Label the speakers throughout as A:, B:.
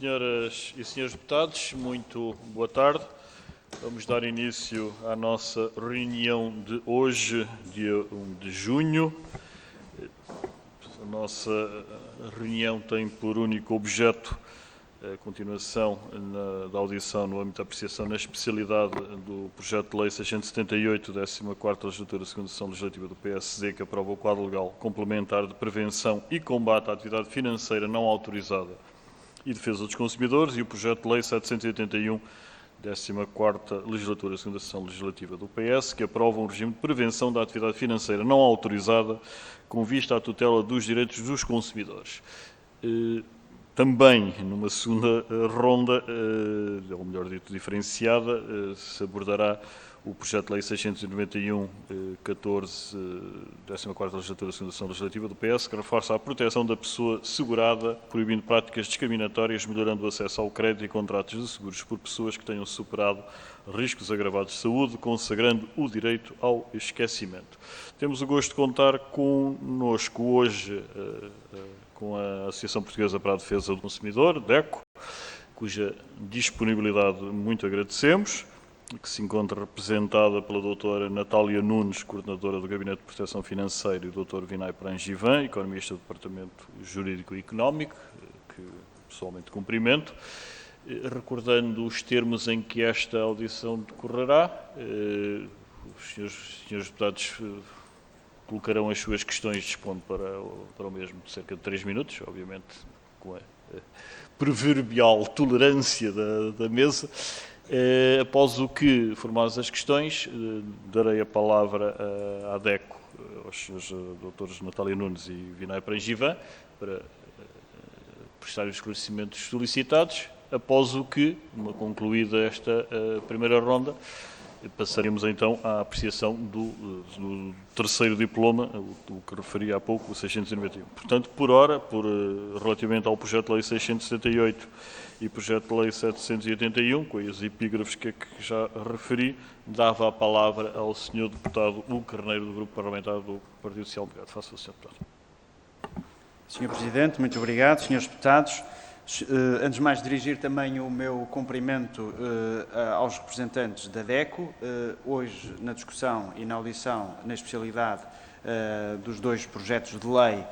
A: Senhoras e senhores deputados, muito boa tarde. Vamos dar início à nossa reunião de hoje, dia 1 de junho. A nossa reunião tem por único objeto a continuação da audição no âmbito da apreciação na especialidade do projeto de lei 678, 14ª legislatura, segunda sessão legislativa do PSD, que aprova o quadro legal complementar de prevenção e combate à atividade financeira não autorizada e defesa dos consumidores, e o projeto de lei 781, 14ª legislatura, segunda sessão legislativa do PS, que aprova um regime de prevenção da atividade financeira não autorizada com vista à tutela dos direitos dos consumidores. Também, numa segunda ronda, ou melhor dito, diferenciada, se abordará o projeto de lei 691, 14ª legislatura, segunda sessão legislativa do PS, que reforça a proteção da pessoa segurada, proibindo práticas discriminatórias, melhorando o acesso ao crédito e contratos de seguros por pessoas que tenham superado riscos agravados de saúde, consagrando o direito ao esquecimento. Temos o gosto de contar connosco hoje com a Associação Portuguesa para a Defesa do Consumidor, DECO, cuja disponibilidade muito agradecemos, que se encontra representada pela doutora Natália Nunes, coordenadora do Gabinete de Proteção Financeira, e o doutor Vinay Prangivan, economista do Departamento Jurídico e Económico, que pessoalmente cumprimento. Recordando os termos em que esta audição decorrerá, os senhores deputados colocarão as suas questões, dispondo para o mesmo de cerca de 3 minutos, obviamente com a proverbial tolerância da mesa. Após o que formadas as questões, darei a palavra à DECO, aos senhores doutores Natália Nunes e Vinay Prangivan, para prestarem os esclarecimentos solicitados, após o que, uma concluída esta primeira ronda, passaremos então à apreciação do terceiro diploma, o que referi há pouco, o 691. Portanto, relativamente ao projeto de lei 678 e projeto de lei 781, com as epígrafes que já referi, dava a palavra ao senhor deputado Hugo Carneiro, do Grupo Parlamentar do Partido Social Democrata. Faça o senhor deputado.
B: Senhor Presidente, muito obrigado. Senhores deputados, antes de mais dirigir também o meu cumprimento aos representantes da DECO, hoje na discussão e na audição na especialidade dos dois projetos de lei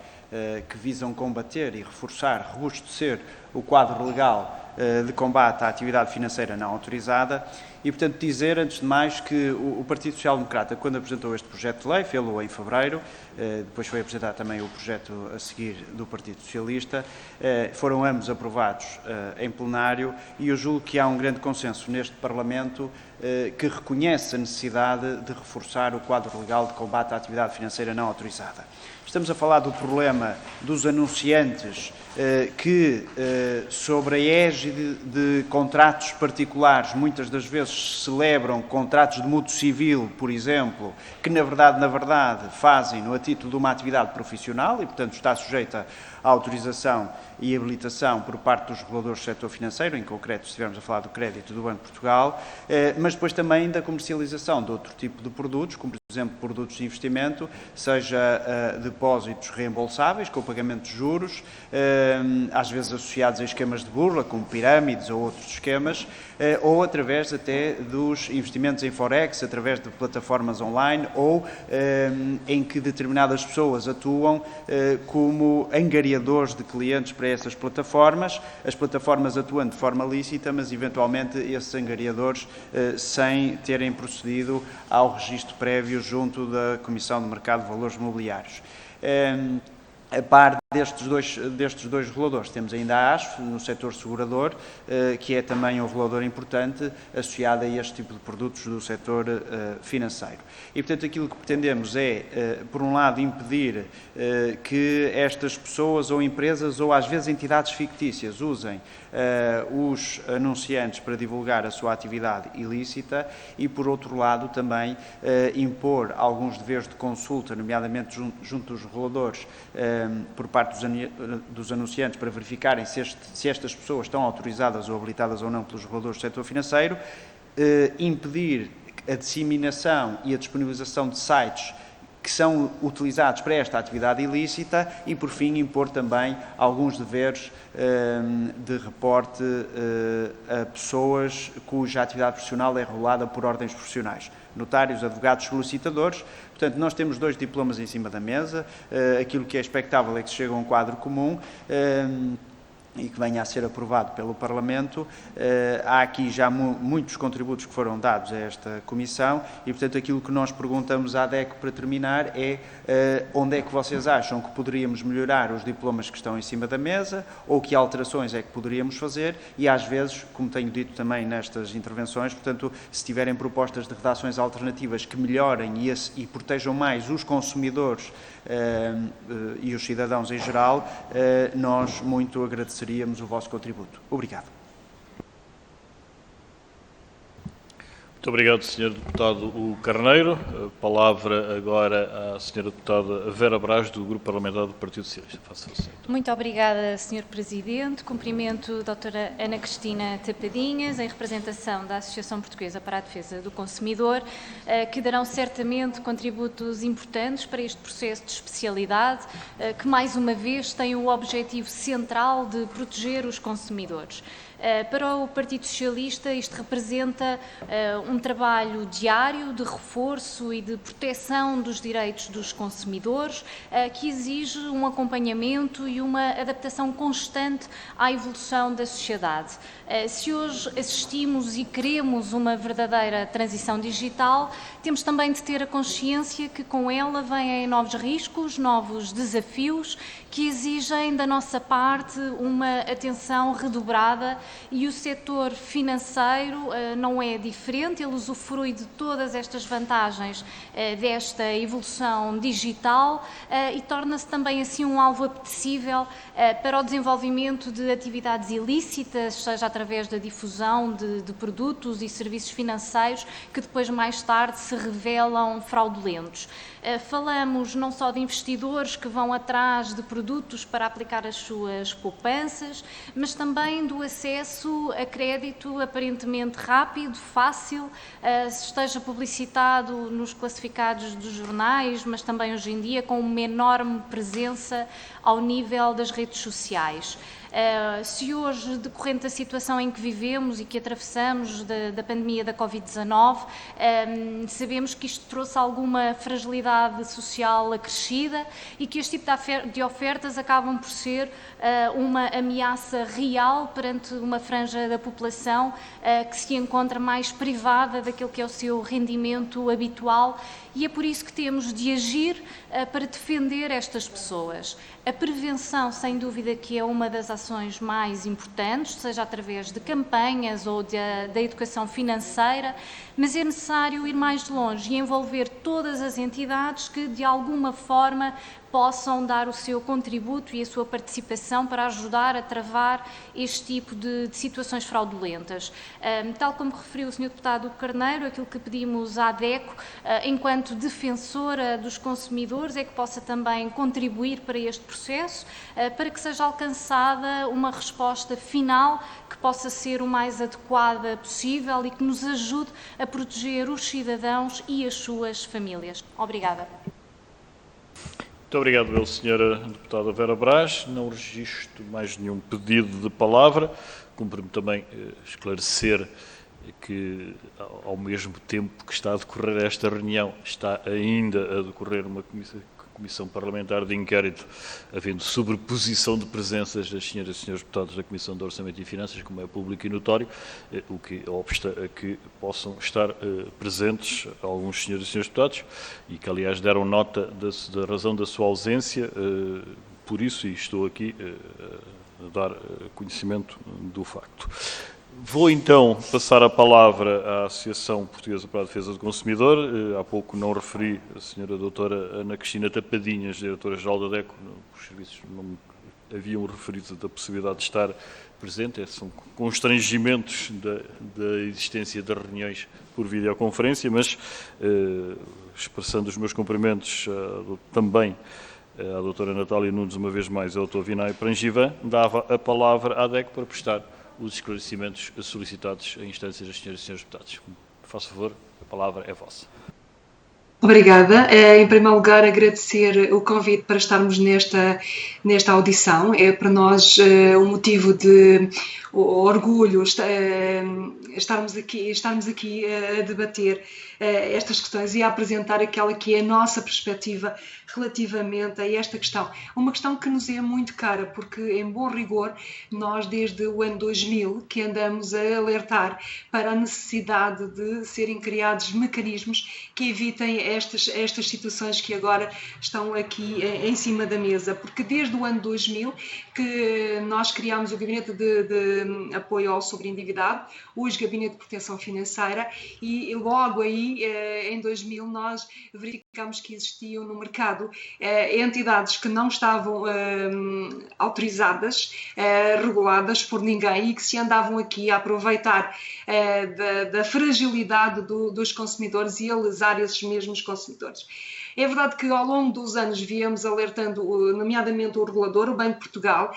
B: que visam combater e reforçar, robustecer o quadro legal de combate à atividade financeira não autorizada e, portanto, dizer, antes de mais, que o Partido Social Democrata, quando apresentou este projeto de lei, fê-lo em fevereiro, depois foi apresentado também o projeto a seguir do Partido Socialista, foram ambos aprovados em plenário e eu julgo que há um grande consenso neste Parlamento que reconhece a necessidade de reforçar o quadro legal de combate à atividade financeira não autorizada. Estamos a falar do problema dos anunciantes que, sobre a égide de contratos particulares, muitas das vezes celebram contratos de mútuo civil, por exemplo, que na verdade fazem-no a título de uma atividade profissional e, portanto, está sujeita à autorização e habilitação por parte dos reguladores do setor financeiro, em concreto, se estivermos a falar do crédito do Banco de Portugal, mas depois também da comercialização de outro tipo de produtos, como, por exemplo, produtos de investimento, seja depósitos reembolsáveis, com pagamento de juros, às vezes associados a esquemas de burla, como pirâmides ou outros esquemas, ou através até dos investimentos em Forex, através de plataformas online, ou em que determinadas pessoas atuam como angariadores de clientes para essas plataformas, as plataformas atuando de forma lícita, mas eventualmente esses angariadores sem terem procedido ao registro prévio junto da Comissão de Mercado de Valores Mobiliários. A par destes dois reguladores, temos ainda a ASF, no setor segurador, que é também um regulador importante associado a este tipo de produtos do setor financeiro. E, portanto, aquilo que pretendemos é, por um lado, impedir que estas pessoas ou empresas ou, às vezes, entidades fictícias usem os anunciantes para divulgar a sua atividade ilícita e, por outro lado, também impor alguns deveres de consulta, nomeadamente junto dos reguladores, por parte dos anunciantes para verificarem se estas pessoas estão autorizadas ou habilitadas ou não pelos reguladores do setor financeiro, impedir a disseminação e a disponibilização de sites que são utilizados para esta atividade ilícita e, por fim, impor também alguns deveres de reporte a pessoas cuja atividade profissional é regulada por ordens profissionais. Notários, advogados, solicitadores. Portanto, nós temos 2 diplomas em cima da mesa. Aquilo que é expectável é que se chegue a um quadro comum e que venha a ser aprovado pelo Parlamento. Há aqui já muitos contributos que foram dados a esta Comissão e, portanto, aquilo que nós perguntamos à DECO para terminar é onde é que vocês acham que poderíamos melhorar os diplomas que estão em cima da mesa ou que alterações é que poderíamos fazer e, às vezes, como tenho dito também nestas intervenções, portanto, se tiverem propostas de redações alternativas que melhorem e protejam mais os consumidores e os cidadãos em geral, nós muito agradeceríamos o vosso contributo. Obrigado.
A: Muito obrigado, Sr. Deputado Carneiro. A palavra agora à Sra. Deputada Vera Braz, do Grupo Parlamentar do Partido Socialista. Faça favor.
C: Muito obrigada, Sr. Presidente. Cumprimento a doutora Ana Cristina Tapadinhas, em representação da Associação Portuguesa para a Defesa do Consumidor, que darão certamente contributos importantes para este processo de especialidade, que mais uma vez tem o objetivo central de proteger os consumidores. Para o Partido Socialista, isto representa um trabalho diário de reforço e de proteção dos direitos dos consumidores, que exige um acompanhamento e uma adaptação constante à evolução da sociedade. Se hoje assistimos e queremos uma verdadeira transição digital, temos também de ter a consciência que com ela vêm novos riscos, novos desafios, que exigem da nossa parte uma atenção redobrada e o setor financeiro não é diferente, ele usufrui de todas estas vantagens desta evolução digital e torna-se também assim um alvo apetecível para o desenvolvimento de atividades ilícitas, seja através da difusão de produtos e serviços financeiros que depois mais tarde se revelam fraudulentos. Falamos não só de investidores que vão atrás de produtos para aplicar as suas poupanças, mas também do acesso a crédito aparentemente rápido, fácil, esteja publicitado nos classificados dos jornais, mas também hoje em dia com uma enorme presença ao nível das redes sociais. Se hoje, decorrente da situação em que vivemos e que atravessamos da pandemia da Covid-19, sabemos que isto trouxe alguma fragilidade social acrescida e que este tipo de ofertas acabam por ser uma ameaça real perante uma franja da população que se encontra mais privada daquilo que é o seu rendimento habitual, e é por isso que temos de agir para defender estas pessoas. A prevenção, sem dúvida, que é uma das ações mais importantes, seja através de campanhas ou da educação financeira, mas é necessário ir mais longe e envolver todas as entidades que, de alguma forma, possam dar o seu contributo e a sua participação para ajudar a travar este tipo de situações fraudulentas. Tal como referiu o Sr. Deputado Carneiro, aquilo que pedimos à DECO, enquanto defensora dos consumidores, é que possa também contribuir para este processo, para que seja alcançada uma resposta final que possa ser o mais adequada possível e que nos ajude a proteger os cidadãos e as suas famílias. Obrigada.
A: Muito obrigado, Sra. Deputada Vera Braz. Não registro mais nenhum pedido de palavra. Cumpre-me também esclarecer que, ao mesmo tempo que está a decorrer esta reunião, está ainda a decorrer uma Comissão Parlamentar de Inquérito, havendo sobreposição de presenças das senhoras e senhores deputados da Comissão de Orçamento e Finanças, como é público e notório, o que obsta a que possam estar presentes alguns senhores e senhores deputados, e que, aliás, deram nota da razão da sua ausência, por isso, e estou aqui a dar conhecimento do facto. Vou então passar a palavra à Associação Portuguesa para a Defesa do Consumidor. Há pouco não referi a Sra. Doutora Ana Cristina Tapadinhas, diretora-geral da DECO, os serviços não me haviam referido da possibilidade de estar presente. São constrangimentos da existência de reuniões por videoconferência, mas expressando os meus cumprimentos também à doutora Natália Nunes, uma vez mais, ao doutor Vinay Prangivan, dava a palavra à DECO para prestar os esclarecimentos solicitados em instâncias das senhoras e senhores deputados. Faço favor, a palavra é vossa.
D: Obrigada. Em primeiro lugar, agradecer o convite para estarmos nesta audição. É para nós um motivo de orgulho estarmos aqui a debater estas questões e a apresentar aquela que é a nossa perspectiva relativamente a esta questão. Uma questão que nos é muito cara, porque, em bom rigor, nós desde o ano 2000 que andamos a alertar para a necessidade de serem criados mecanismos que evitem estas situações que agora estão aqui em cima da mesa, porque desde o ano 2000 que nós criámos o Gabinete de Apoio ao Sobreendividado, hoje Gabinete de Proteção Financeira, e logo aí, em 2000, nós verificámos que existiam no mercado entidades que não estavam autorizadas, reguladas por ninguém e que se andavam aqui a aproveitar da fragilidade dos consumidores e a lesar esses mesmos consumidores. É verdade que ao longo dos anos viemos alertando, nomeadamente o regulador, o Banco de Portugal,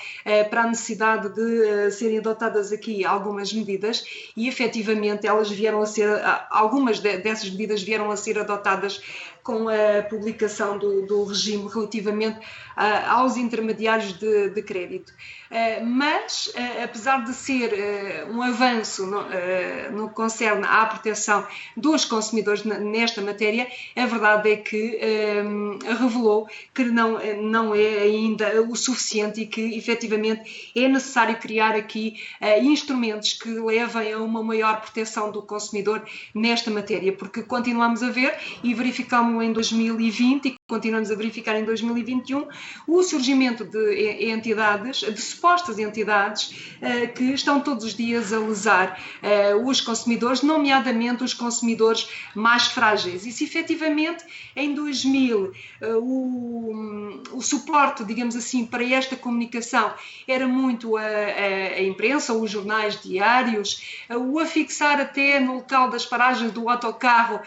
D: para a necessidade de serem adotadas aqui algumas medidas e, efetivamente, algumas dessas medidas vieram a ser adotadas com a publicação do regime relativamente aos intermediários de crédito. Mas, apesar de ser um avanço no que concerne à proteção dos consumidores nesta matéria, a verdade é que revelou que não é ainda o suficiente e que, efetivamente, é necessário criar aqui instrumentos que levem a uma maior proteção do consumidor nesta matéria, porque continuamos a ver e verificamos em 2020 e continuamos a verificar em 2021 o surgimento de entidades, de supostas entidades que estão todos os dias a lesar os consumidores, nomeadamente os consumidores mais frágeis. E se efetivamente em 2000 o suporte, digamos assim, para esta comunicação era muito a imprensa, os jornais diários, o afixar até no local das paragens do autocarro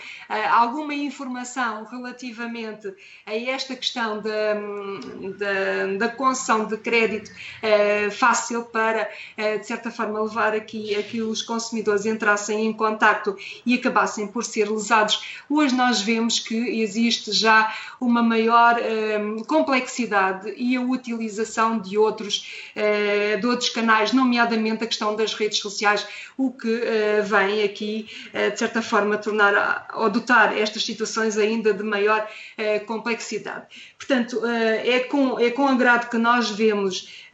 D: alguma informação relativamente a esta questão da concessão de crédito fácil para, de certa forma, levar aqui a que os consumidores entrassem em contacto e acabassem por ser lesados. Hoje nós vemos que existe já uma maior complexidade e a utilização de outros canais, nomeadamente a questão das redes sociais, o que vem aqui, de certa forma, tornar ou dotar estas situações ainda de maior complexidade. Portanto, é com agrado que nós vemos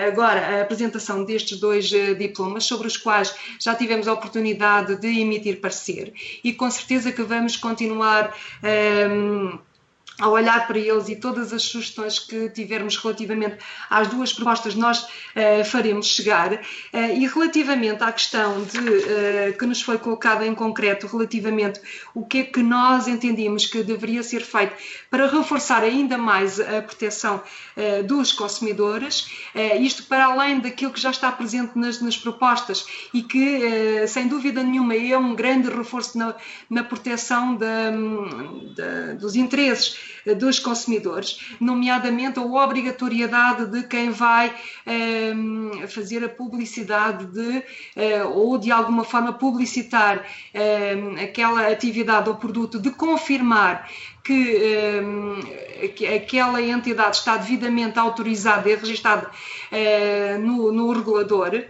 D: agora a apresentação destes dois diplomas, sobre os quais já tivemos a oportunidade de emitir parecer e com certeza que vamos continuar a olhar para eles e todas as sugestões que tivermos relativamente às duas propostas nós faremos chegar. E relativamente à questão que nos foi colocada em concreto, relativamente o que é que nós entendíamos que deveria ser feito para reforçar ainda mais a proteção dos consumidores, isto para além daquilo que já está presente nas propostas e que, sem dúvida nenhuma, é um grande reforço na proteção dos interesses dos consumidores, nomeadamente a obrigatoriedade de quem vai fazer a publicidade ou de alguma forma publicitar aquela atividade ou produto, de confirmar que aquela entidade está devidamente autorizada e registada no regulador.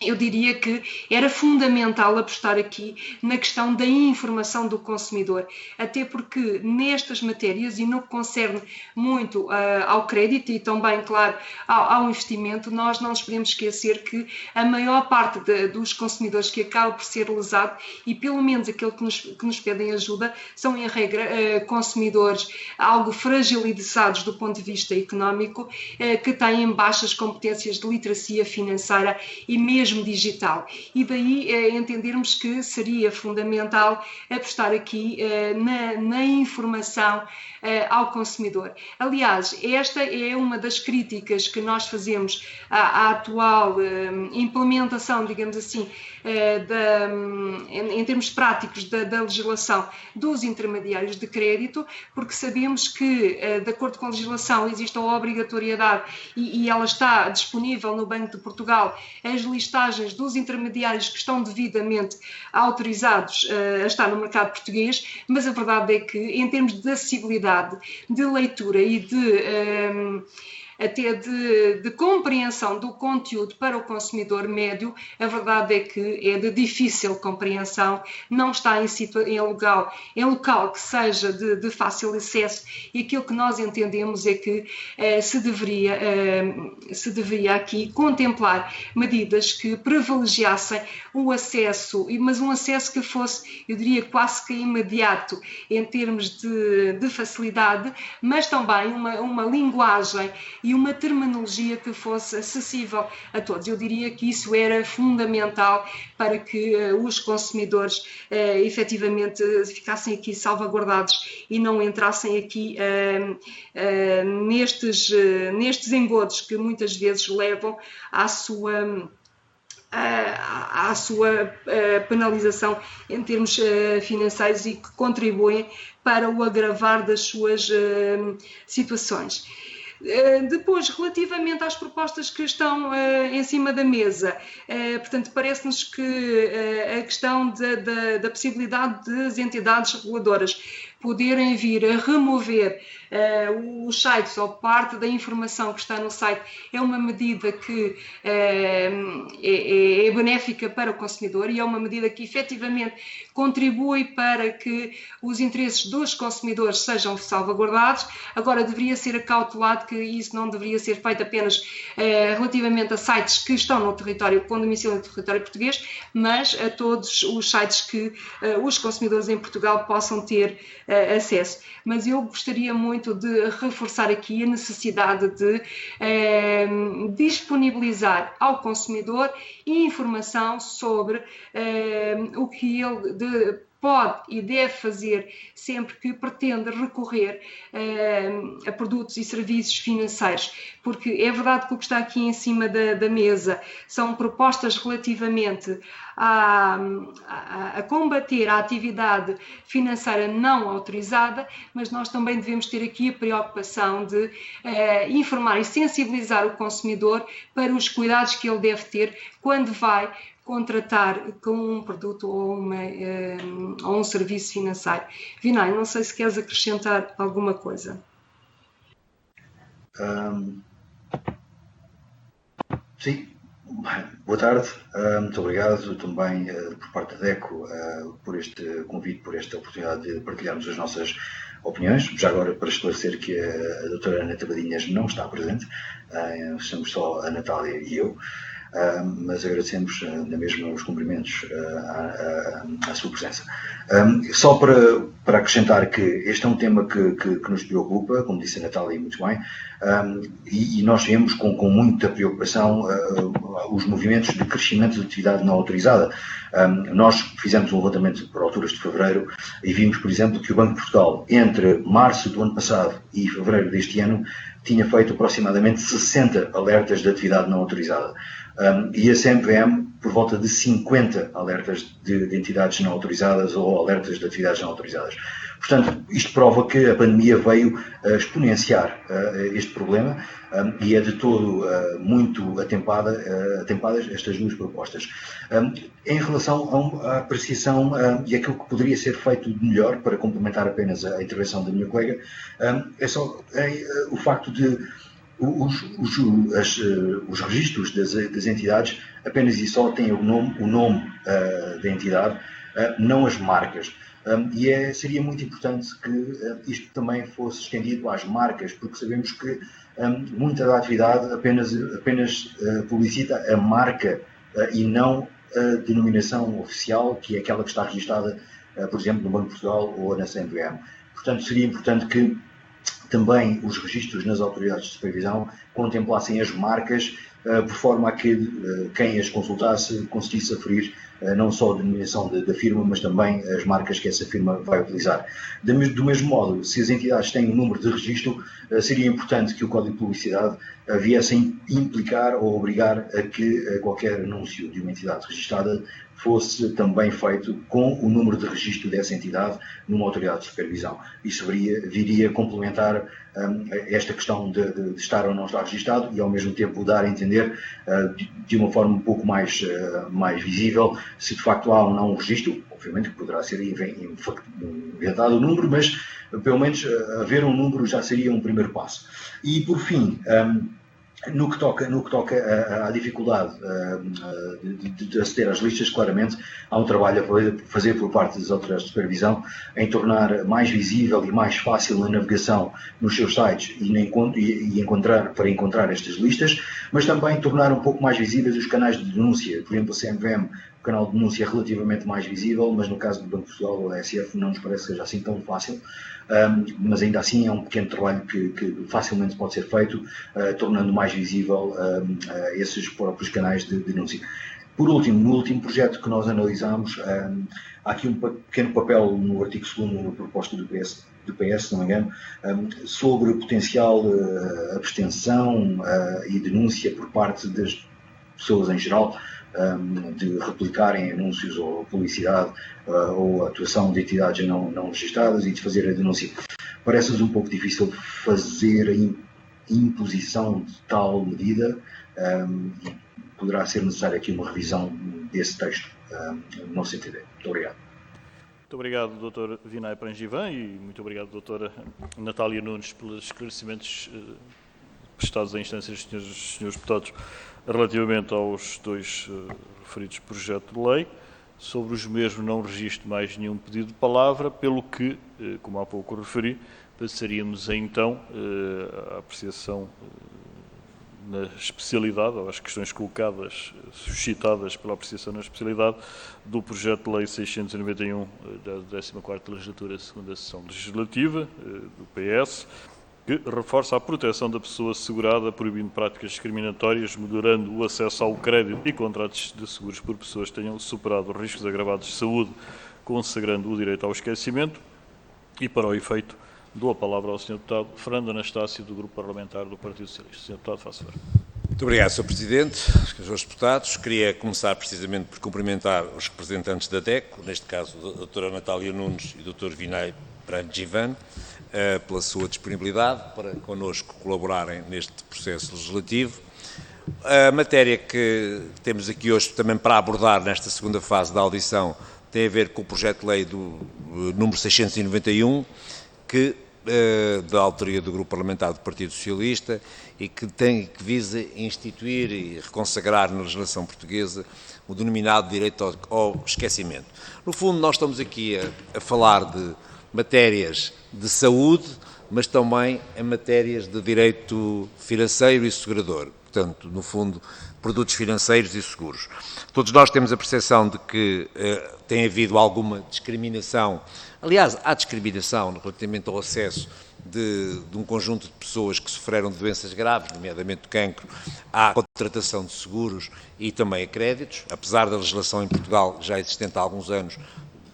D: Eu diria que era fundamental apostar aqui na questão da informação do consumidor, até porque nestas matérias e no que concerne muito ao crédito e também, claro, ao investimento, nós não nos podemos esquecer que a maior parte dos consumidores que acaba por ser lesado, e pelo menos aquele que nos pedem ajuda, são em regra consumidores algo fragilizados do ponto de vista económico, que têm baixas competências de literacia financeira e mesmo digital, e daí entendermos que seria fundamental apostar aqui na informação ao consumidor. Aliás, esta é uma das críticas que nós fazemos à atual implementação, digamos assim, em termos práticos da legislação dos intermediários de crédito, porque sabemos que, de acordo com a legislação, existe a obrigatoriedade e ela está disponível no Banco de Portugal, as listagens listagens dos intermediários que estão devidamente autorizados a estar no mercado português, mas a verdade é que, em termos de acessibilidade, de leitura e até de compreensão do conteúdo para o consumidor médio, a verdade é que é de difícil compreensão, não está em local que seja de fácil acesso, e aquilo que nós entendemos é que se deveria aqui contemplar medidas que privilegiassem o acesso, mas um acesso que fosse, eu diria, quase que imediato em termos de facilidade, mas também uma linguagem e uma terminologia que fosse acessível a todos. Eu diria que isso era fundamental para que os consumidores efetivamente ficassem aqui salvaguardados e não entrassem aqui nestes engodos que muitas vezes levam à sua penalização em termos financeiros e que contribuem para o agravar das suas situações. Depois, relativamente às propostas que estão em cima da mesa, portanto, parece-nos que a questão da possibilidade das entidades reguladoras poderem vir a remover os sites ou parte da informação que está no site é uma medida que é benéfica para o consumidor e é uma medida que efetivamente contribui para que os interesses dos consumidores sejam salvaguardados. Agora, deveria ser acautelado que isso não deveria ser feito apenas relativamente a sites que estão no território, com domicílio no território português, mas a todos os sites que os consumidores em Portugal possam ter acesso. Mas eu gostaria muito de reforçar aqui a necessidade de disponibilizar ao consumidor informação sobre o que ele pode e deve fazer sempre que pretende recorrer a produtos e serviços financeiros, porque é verdade que o que está aqui em cima da mesa são propostas relativamente a combater a atividade financeira não autorizada, mas nós também devemos ter aqui a preocupação de informar e sensibilizar o consumidor para os cuidados que ele deve ter quando vai contratar com um produto ou um serviço financeiro. Vinay, não sei se queres acrescentar alguma coisa.
E: Sim, boa tarde, muito obrigado também por parte da DECO por este convite, por esta oportunidade de partilharmos as nossas opiniões. Já agora, para esclarecer que a doutora Ana Tabadinhas não está presente, estamos só a Natália e eu. Mas agradecemos na mesma os cumprimentos à sua presença. Só para acrescentar que este é um tema que nos preocupa, como disse a Natália muito bem, e nós vemos com muita preocupação os movimentos de crescimento de atividade não autorizada. Nós fizemos um levantamento por alturas de fevereiro e vimos, por exemplo, que o Banco de Portugal, entre março do ano passado e fevereiro deste ano, tinha feito aproximadamente 60 alertas de atividade não autorizada. E a CMVM, por volta de 50 alertas de entidades não autorizadas ou alertas de atividades não autorizadas. Portanto, isto prova que a pandemia veio exponenciar este problema e é de todo muito atempadas estas duas propostas. Em relação à apreciação e aquilo que poderia ser feito de melhor, para complementar apenas a intervenção da minha colega, é só o facto de os registros das entidades apenas e só têm o nome da entidade, não as marcas. E seria muito importante que isto também fosse estendido às marcas, porque sabemos que muita da atividade apenas publicita a marca e não a denominação oficial, que é aquela que está registada, por exemplo, no Banco de Portugal ou na CMVM. Portanto, seria importante que também os registros nas autoridades de supervisão contemplassem as marcas, por forma a que quem as consultasse conseguisse aferir não só a denominação da firma, mas também as marcas que essa firma vai utilizar. Do mesmo modo, se as entidades têm um número de registro, seria importante que o Código de Publicidade viesse a implicar ou obrigar a que qualquer anúncio de uma entidade registada fosse também feito com o número de registro dessa entidade numa autoridade de supervisão. Isso viria a complementar esta questão de estar ou não estar registado e, ao mesmo tempo, dar a entender entender, de uma forma um pouco mais visível, se de facto há ou não um registro. Obviamente que poderá ser inventado o número, mas pelo menos haver um número já seria um primeiro passo. E por fim, no que toca à dificuldade de aceder às listas, claramente há um trabalho a fazer por parte das autoridades de supervisão em tornar mais visível e mais fácil a navegação nos seus sites para encontrar estas listas, mas também tornar um pouco mais visíveis os canais de denúncia. Por exemplo, a CMVM, o canal de denúncia é relativamente mais visível, mas no caso do Banco de Portugal ou da SF não nos parece que seja assim tão fácil. Mas ainda assim é um pequeno trabalho que facilmente pode ser feito, tornando mais visível esses próprios canais de denúncia. Por último, no último projeto que nós analisámos, há aqui um pequeno papel no artigo 2º na proposta do PS, se não me engano, sobre potencial abstenção e denúncia por parte das pessoas em geral, de replicarem anúncios ou publicidade ou atuação de entidades não registradas e de fazer a denúncia. Parece-nos um pouco difícil fazer a imposição de tal medida e poderá ser necessária aqui uma revisão desse texto, no nosso entender. Muito obrigado.
A: Muito obrigado, Dr. Vinay Prangivan, e muito obrigado, Dra. Natália Nunes, pelos esclarecimentos prestados em instâncias dos senhores deputados relativamente aos dois referidos projetos de lei. Sobre os mesmos não registro mais nenhum pedido de palavra, pelo que, como há pouco referi, passaríamos então à apreciação na especialidade, ou às questões colocadas, suscitadas pela apreciação na especialidade do projeto de lei 691 da 14ª legislatura, segunda sessão legislativa, do PS, que reforça a proteção da pessoa segurada, proibindo práticas discriminatórias, melhorando o acesso ao crédito e contratos de seguros por pessoas que tenham superado riscos agravados de saúde, consagrando o direito ao esquecimento. E para o efeito, dou a palavra ao Sr. Deputado Fernando Anastácio, do Grupo Parlamentar do Partido Socialista. Sr. Deputado, faça favor.
F: Muito obrigado, Sr. Presidente, senhores deputados. Queria começar precisamente por cumprimentar os representantes da DECO, neste caso a Dra. Natália Nunes e o Dr. Vinay Prangivan, pela sua disponibilidade para connosco colaborarem neste processo legislativo. A matéria que temos aqui hoje também para abordar nesta segunda fase da audição tem a ver com o projeto de lei do número 691, da autoria do Grupo Parlamentar do Partido Socialista e que visa instituir e reconsagrar na legislação portuguesa o denominado direito ao esquecimento. No fundo, nós estamos aqui a falar de matérias de saúde, mas também em matérias de direito financeiro e segurador. Portanto, no fundo, produtos financeiros e seguros. Todos nós temos a percepção de que tem havido alguma discriminação. Aliás, há discriminação relativamente ao acesso de um conjunto de pessoas que sofreram de doenças graves, nomeadamente do cancro, à contratação de seguros e também a créditos, apesar da legislação em Portugal já existente há alguns anos,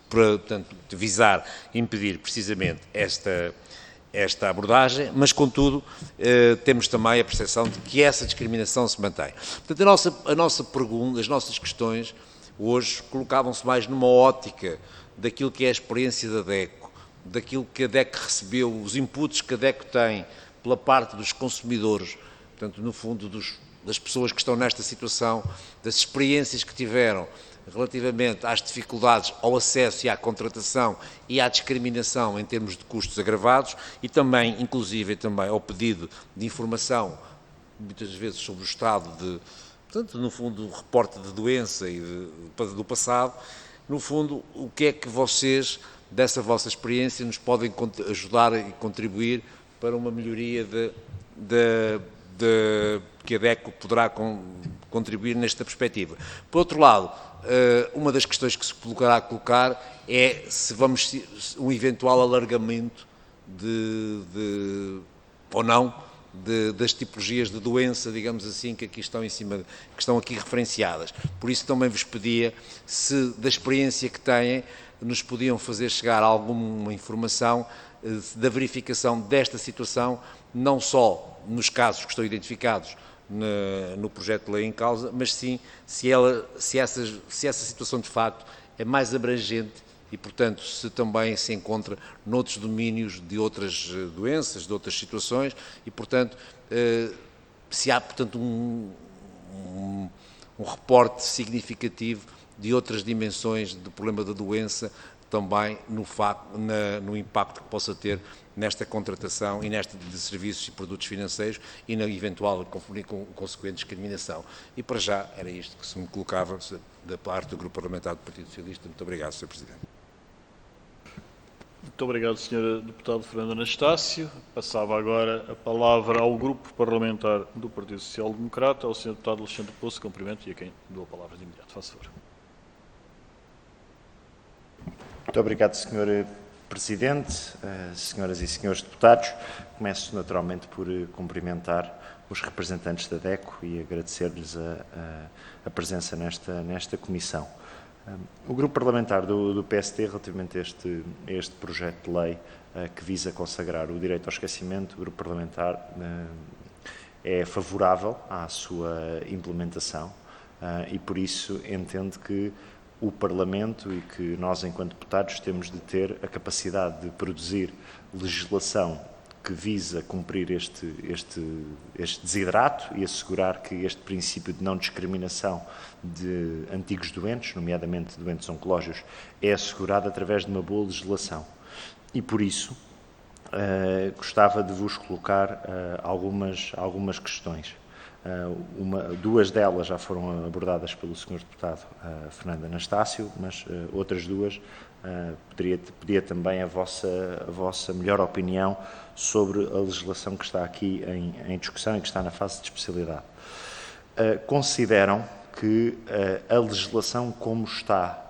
F: para, portanto, visar impedir precisamente esta abordagem, mas, contudo, temos também a percepção de que essa discriminação se mantém. Portanto, a nossa pergunta, as nossas questões, hoje, colocavam-se mais numa ótica daquilo que é a experiência da DECO, daquilo que a DECO recebeu, os inputs que a DECO tem pela parte dos consumidores, portanto, no fundo, das pessoas que estão nesta situação, das experiências que tiveram relativamente às dificuldades ao acesso e à contratação e à discriminação em termos de custos agravados e também, inclusive, também ao pedido de informação, muitas vezes sobre o estado de, portanto, no fundo, o reporte de doença e do passado. No fundo, o que é que vocês, dessa vossa experiência, nos podem ajudar e contribuir para uma melhoria que a DECO poderá contribuir nesta perspectiva? Por outro lado, uma das questões que se poderá colocar é se vamos um eventual alargamento ou não das tipologias de doença, digamos assim, que aqui estão que estão aqui referenciadas. Por isso também vos pedia se da experiência que têm nos podiam fazer chegar alguma informação da verificação desta situação, não só nos casos que estão identificados no projeto de lei em causa, mas sim se essa situação de facto é mais abrangente e, portanto, se também se encontra noutros domínios de outras doenças, de outras situações e, portanto, se há, portanto, um reporte significativo de outras dimensões do problema da doença, também no impacto que possa ter nesta contratação e nesta de serviços e produtos financeiros e na eventual consequente discriminação. E para já era isto que se me colocava da parte do Grupo Parlamentar do Partido Socialista. Muito obrigado, Sr. Presidente.
A: Muito obrigado, Sr. Deputado Fernando Anastácio. Passava agora a palavra ao Grupo Parlamentar do Partido Social Democrata, ao Sr. Deputado Alexandre Poço. Cumprimento e a quem dou a palavra de imediato. Faça favor.
G: Muito obrigado, Sr. Presidente, senhoras e senhores deputados. Começo naturalmente por cumprimentar os representantes da DECO e agradecer-lhes a presença nesta comissão. O Grupo Parlamentar do PSD, relativamente a este projeto de lei que visa consagrar o direito ao esquecimento, o Grupo Parlamentar é favorável à sua implementação e, por isso, entende que o Parlamento e que nós, enquanto deputados, temos de ter a capacidade de produzir legislação que visa cumprir este desidrato e assegurar que este princípio de não discriminação de antigos doentes, nomeadamente doentes oncológicos, é assegurado através de uma boa legislação. E, por isso, gostava de vos colocar algumas questões. Duas delas já foram abordadas pelo Sr. Deputado Fernando Anastácio, mas outras duas pedia também a vossa melhor opinião sobre a legislação que está aqui em discussão e que está na fase de especialidade. Consideram que a legislação como está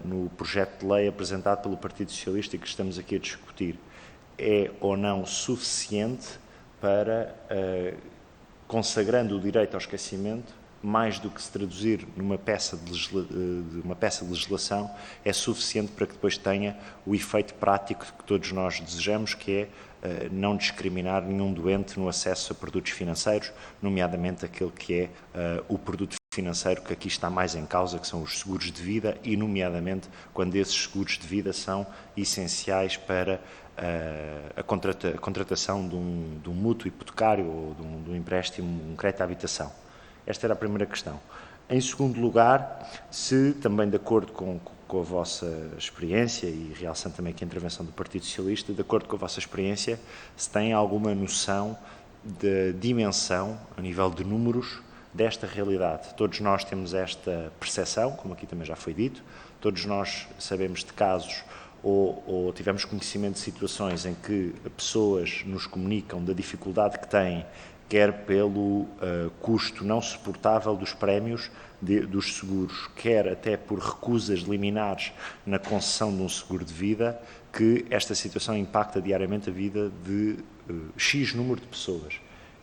G: no projeto de lei apresentado pelo Partido Socialista e que estamos aqui a discutir é ou não suficiente para consagrando o direito ao esquecimento, mais do que se traduzir numa peça de legislação, é suficiente para que depois tenha o efeito prático que todos nós desejamos, que é não discriminar nenhum doente no acesso a produtos financeiros, nomeadamente aquele que é o produto financeiro que aqui está mais em causa, que são os seguros de vida, e nomeadamente quando esses seguros de vida são essenciais para a contratação de um mútuo hipotecário ou de um empréstimo, um crédito à habitação. Esta era a primeira questão. Em segundo lugar, se também de acordo com a vossa experiência, e realçando também aqui a intervenção do Partido Socialista, de acordo com a vossa experiência, se tem alguma noção da dimensão, a nível de números, desta realidade. Todos nós temos esta percepção, como aqui também já foi dito, todos nós sabemos de casos ou tivemos conhecimento de situações em que pessoas nos comunicam da dificuldade que têm, quer pelo custo não suportável dos prémios dos seguros, quer até por recusas liminares na concessão de um seguro de vida, que esta situação impacta diariamente a vida de X número de pessoas.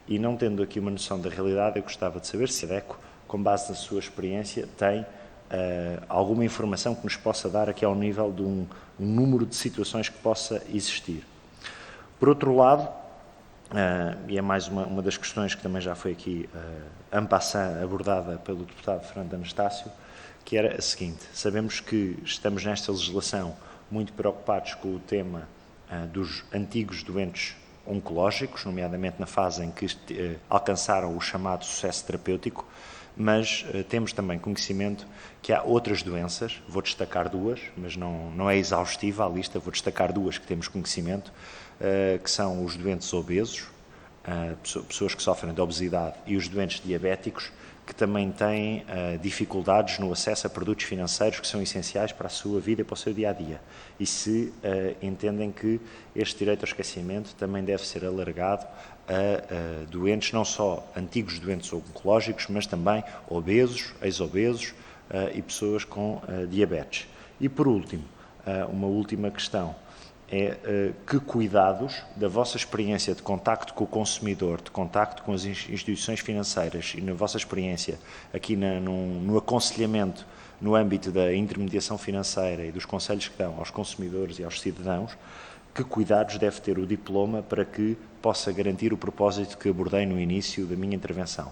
G: E não tendo aqui uma noção da realidade, eu gostava de saber se a DECO, com base na sua experiência, tem alguma informação que nos possa dar aqui ao nível de um número de situações que possa existir. Por outro lado, e é mais uma das questões que também já foi aqui en passant abordada pelo deputado Fernando Anastácio, que era a seguinte: sabemos que estamos nesta legislação muito preocupados com o tema dos antigos doentes oncológicos, nomeadamente na fase em que alcançaram o chamado sucesso terapêutico, mas temos também conhecimento que há outras doenças, vou destacar duas, mas não é exaustiva a lista, vou destacar duas que temos conhecimento, que são os doentes obesos, pessoas que sofrem de obesidade, e os doentes diabéticos, que também têm dificuldades no acesso a produtos financeiros que são essenciais para a sua vida e para o seu dia-a-dia. E se entendem que este direito ao esquecimento também deve ser alargado a doentes, não só antigos doentes oncológicos, mas também obesos, ex-obesos e pessoas com diabetes. E, por último, uma última questão é que cuidados da vossa experiência de contacto com o consumidor, de contacto com as instituições financeiras e na vossa experiência aqui no aconselhamento no âmbito da intermediação financeira e dos conselhos que dão aos consumidores e aos cidadãos, que cuidados deve ter o diploma para que possa garantir o propósito que abordei no início da minha intervenção.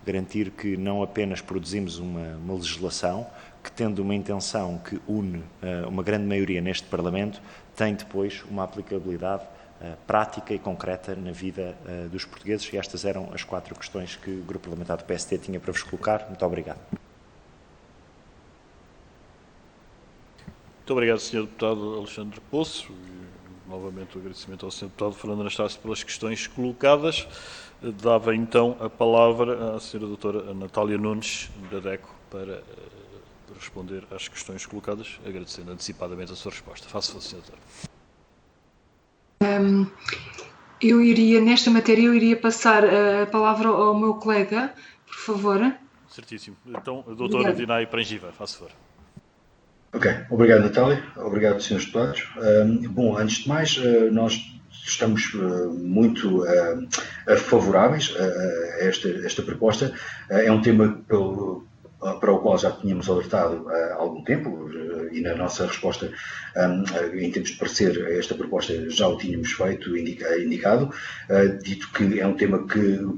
G: Garantir que não apenas produzimos uma legislação que, tendo uma intenção que une uma grande maioria neste Parlamento, tem depois uma aplicabilidade prática e concreta na vida dos portugueses. E estas eram as 4 questões que o Grupo Parlamentar do PST tinha para vos colocar. Muito obrigado.
A: Muito obrigado, Sr. Deputado Alexandre Poço. E, novamente, o agradecimento ao Sr. Deputado Fernando Anastácio pelas questões colocadas. Dava então a palavra à Sra. Doutora Natália Nunes, da DECO, para responder às questões colocadas, agradecendo antecipadamente a sua resposta. Faça favor, Sr. Doutor.
D: Nesta matéria, eu iria passar a palavra ao meu colega, por favor.
A: Certíssimo. Então, a doutora Vinay Prangiva, faça favor.
E: Ok, obrigado, Natália. Obrigado, Srs. Deputados. Bom, antes de mais, nós estamos muito favoráveis a esta proposta. É um tema para o qual já tínhamos alertado há algum tempo e na nossa resposta, em termos de parecer a esta proposta, já o tínhamos feito, indicado, dito que é um tema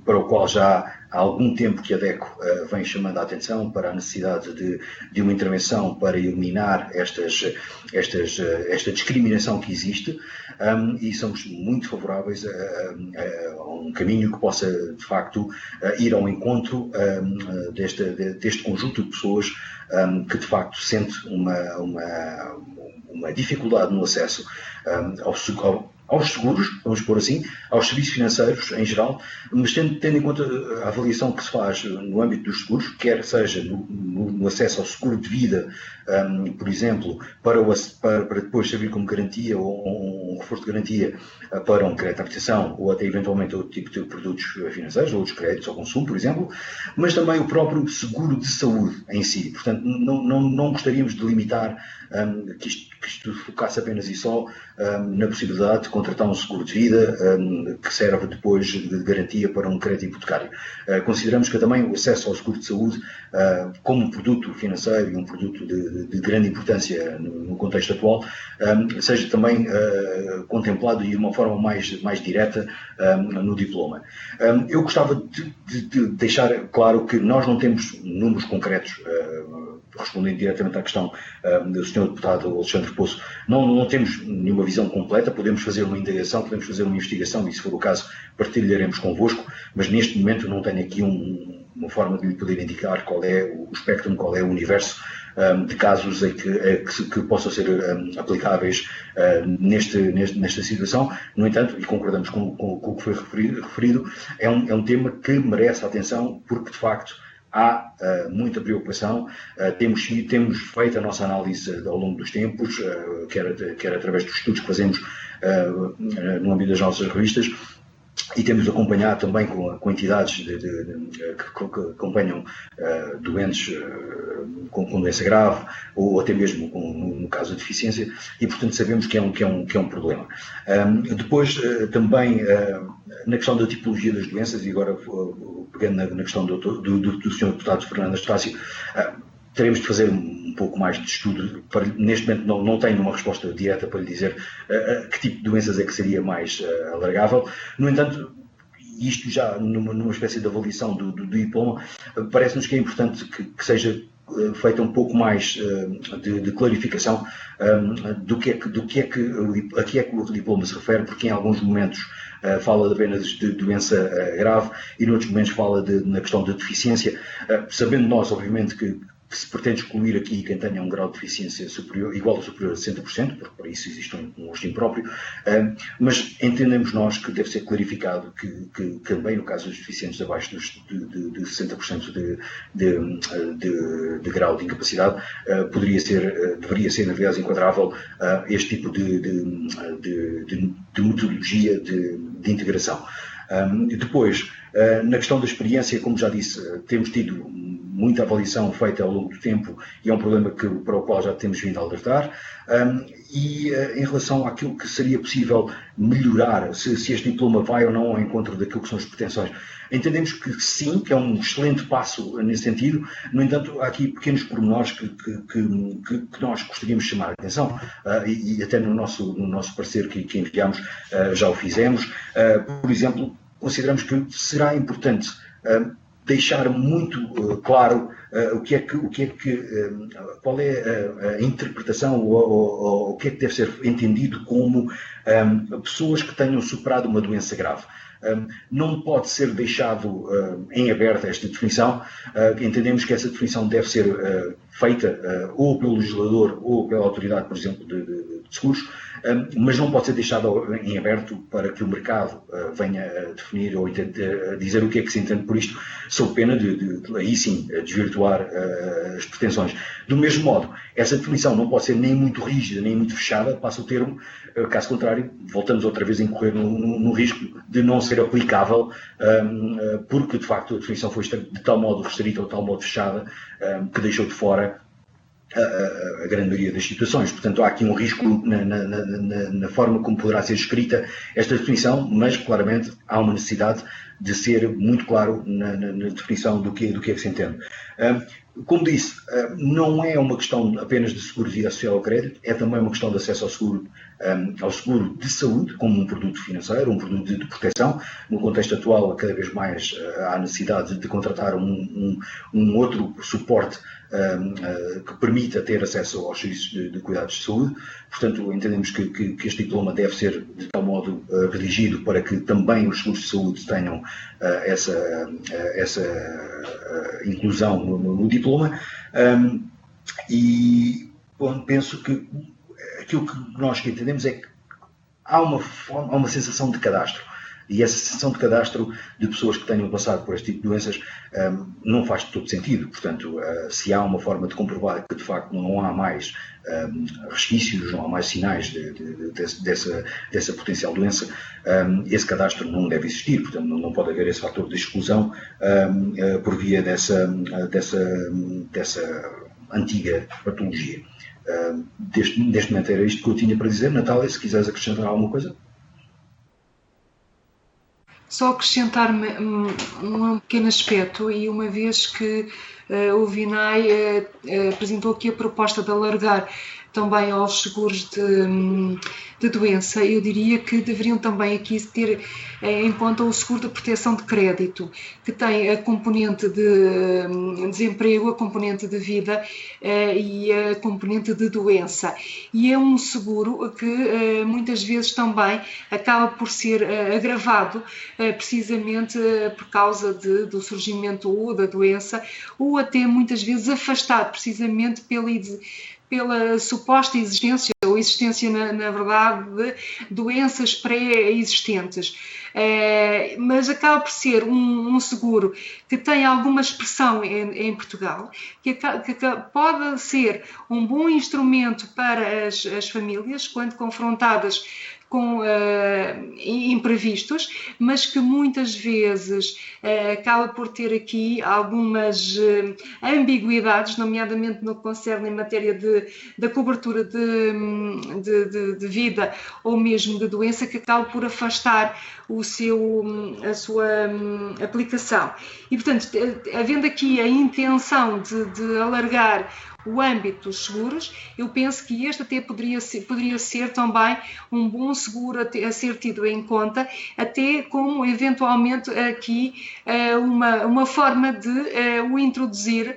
E: para o qual já há algum tempo que a DECO vem chamando a atenção para a necessidade de uma intervenção para eliminar esta discriminação que existe, e somos muito favoráveis a um caminho que possa, de facto, ir ao encontro deste conjunto de pessoas que, de facto, sente uma dificuldade no acesso aos seguros, vamos pôr assim, aos serviços financeiros em geral, mas tendo em conta a avaliação que se faz no âmbito dos seguros, quer seja no acesso ao seguro de vida, por exemplo, para depois servir como garantia ou um reforço de garantia para um crédito à habitação ou até eventualmente outro tipo de produtos financeiros, outros créditos ao consumo, por exemplo, mas também o próprio seguro de saúde em si. Portanto, não gostaríamos de limitar que isto focasse apenas e só na possibilidade de contratar um seguro de vida que serve depois de garantia para um crédito hipotecário. Consideramos que também o acesso ao seguro de saúde como um produto financeiro e um produto de grande importância no contexto atual seja também contemplado de uma forma mais direta no diploma. Eu gostava de deixar claro que nós não temos números concretos, respondendo diretamente à questão do Sr. Deputado Alexandre Poço, não temos nenhuma visão completa, podemos fazer uma indagação, podemos fazer uma investigação e, se for o caso, partilharemos convosco, mas neste momento não tenho aqui uma forma de lhe poder indicar qual é o espectro, qual é o universo de casos que possam ser aplicáveis nesta situação. No entanto, e concordamos com o que foi referido, é um tema que merece atenção porque, de facto, há muita preocupação, temos feito a nossa análise ao longo dos tempos, quer através dos estudos que fazemos no âmbito das nossas revistas, e temos acompanhado também com entidades que acompanham doentes com doença grave ou até mesmo no caso de deficiência, e portanto sabemos que é um problema. Depois também na questão da tipologia das doenças, e agora pegando na questão do Sr. Deputado Fernando Anastácio, teremos de fazer um pouco mais de estudo. Neste momento não tenho uma resposta direta para lhe dizer que tipo de doenças é que seria mais alargável. No entanto, isto já numa espécie de avaliação do diploma, parece-nos que é importante que seja feita um pouco mais de clarificação do que é que o diploma se refere, porque em alguns momentos fala apenas de doença grave e noutros momentos fala na questão da deficiência, sabendo nós, obviamente, que se pretende excluir aqui quem tenha um grau de deficiência igual ou superior a 60%, porque para isso existe um regime próprio, mas entendemos nós que deve ser clarificado que também no caso dos deficientes abaixo de 60% de grau de incapacidade, deveria ser, na verdade, enquadrável este tipo de metodologia de integração. Depois, na questão da experiência, como já disse, temos tido muita avaliação feita ao longo do tempo e é um problema para o qual já temos vindo a alertar. E em relação àquilo que seria possível melhorar, se este diploma vai ou não ao encontro daquilo que são as pretensões, entendemos que sim, que é um excelente passo nesse sentido. No entanto, há aqui pequenos pormenores que nós gostaríamos de chamar a atenção, e até no nosso parecer que enviámos já o fizemos. Por exemplo, consideramos que será importante deixar muito claro qual é a interpretação ou o que é que deve ser entendido como pessoas que tenham superado uma doença grave. Não pode ser deixado em aberto esta definição. Entendemos que essa definição deve ser feita ou pelo legislador ou pela autoridade, por exemplo, de seguros, mas não pode ser deixado em aberto para que o mercado venha a definir ou a dizer o que é que se entende por isto, sob pena de aí sim, desvirtuar as pretensões. Do mesmo modo, essa definição não pode ser nem muito rígida, nem muito fechada, passa o termo, caso contrário, voltamos outra vez a incorrer no risco de não ser aplicável, porque de facto a definição foi de tal modo restrita ou de tal modo fechada, que deixou de fora a grande maioria das situações. Portanto, há aqui um risco na forma como poderá ser escrita esta definição, mas claramente há uma necessidade de ser muito claro na definição do que é que se entende. Como disse, não é uma questão apenas de seguro de vida associado ao crédito, é também uma questão de acesso ao seguro de saúde como um produto financeiro, um produto de proteção. No contexto atual, cada vez mais há necessidade de contratar um outro suporte que permita ter acesso aos serviços de cuidados de saúde. Portanto, entendemos que este diploma deve ser de tal modo redigido para que também os seguros de saúde tenham essa inclusão no diploma. E penso que aquilo que nós entendemos é que há uma sensação de cadastro. E essa sensação de cadastro de pessoas que tenham passado por este tipo de doenças não faz todo sentido. Portanto, se há uma forma de comprovar que de facto não há mais resquícios, não há mais sinais dessa potencial doença, esse cadastro não deve existir. Portanto, não pode haver esse fator de exclusão por via dessa antiga patologia. Neste momento era isto que eu tinha para dizer. Natália, se quiseres acrescentar alguma coisa.
D: Só acrescentar um pequeno aspecto, e uma vez que o Vinay apresentou aqui a proposta de alargar também aos seguros de doença, eu diria que deveriam também aqui ter em conta o seguro de proteção de crédito, que tem a componente de desemprego, a componente de vida e a componente de doença. E é um seguro que muitas vezes também acaba por ser agravado precisamente por causa do surgimento ou da doença, ou até muitas vezes afastado precisamente pela suposta existência ou existência, na verdade, de doenças pré-existentes. Mas acaba por ser um seguro que tem alguma expressão em Portugal, que pode ser um bom instrumento para as famílias quando confrontadas com imprevistos, mas que muitas vezes acaba por ter aqui algumas ambiguidades, nomeadamente no que concerne em matéria da cobertura de vida ou mesmo de doença, que acaba por afastar a sua aplicação. E, portanto, havendo aqui a intenção de alargar o âmbito dos seguros, eu penso que este até poderia ser também um bom seguro a ser tido em conta, até como eventualmente aqui uma forma de o introduzir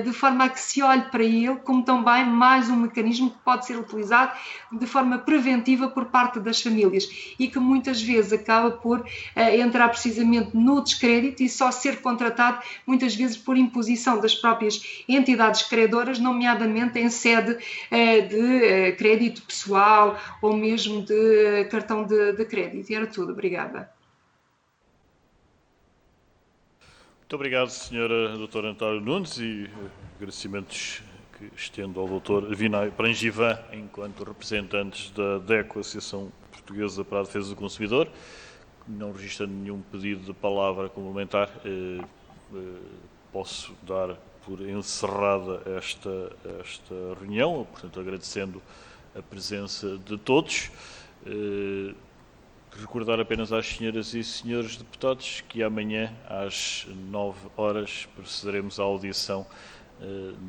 D: de forma a que se olhe para ele como também mais um mecanismo que pode ser utilizado de forma preventiva por parte das famílias e que muitas vezes acaba por entrar precisamente no descrédito e só ser contratado muitas vezes por imposição das próprias entidades credoras, nomeadamente em sede de crédito pessoal ou mesmo de cartão de crédito. E era tudo. Obrigada.
A: Muito obrigado, Sra. Doutora Natália Nunes, e agradecimentos que estendo ao Dr. Vinay Prangivan, enquanto representantes da DECO, Associação Portuguesa para a Defesa do Consumidor. Não registrando nenhum pedido de palavra complementar, posso dar por encerrada esta reunião, portanto agradecendo a presença de todos. Recordar apenas às senhoras e senhores deputados que amanhã às 9 horas procederemos à audição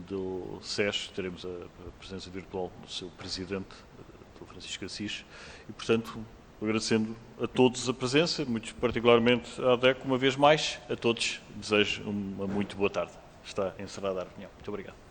A: do SES, teremos a presença virtual do seu presidente, Dr. Francisco Assis, e portanto agradecendo a todos a presença, muito particularmente à DECO, uma vez mais, a todos desejo uma muito boa tarde. Está encerrada a reunião. Muito obrigado.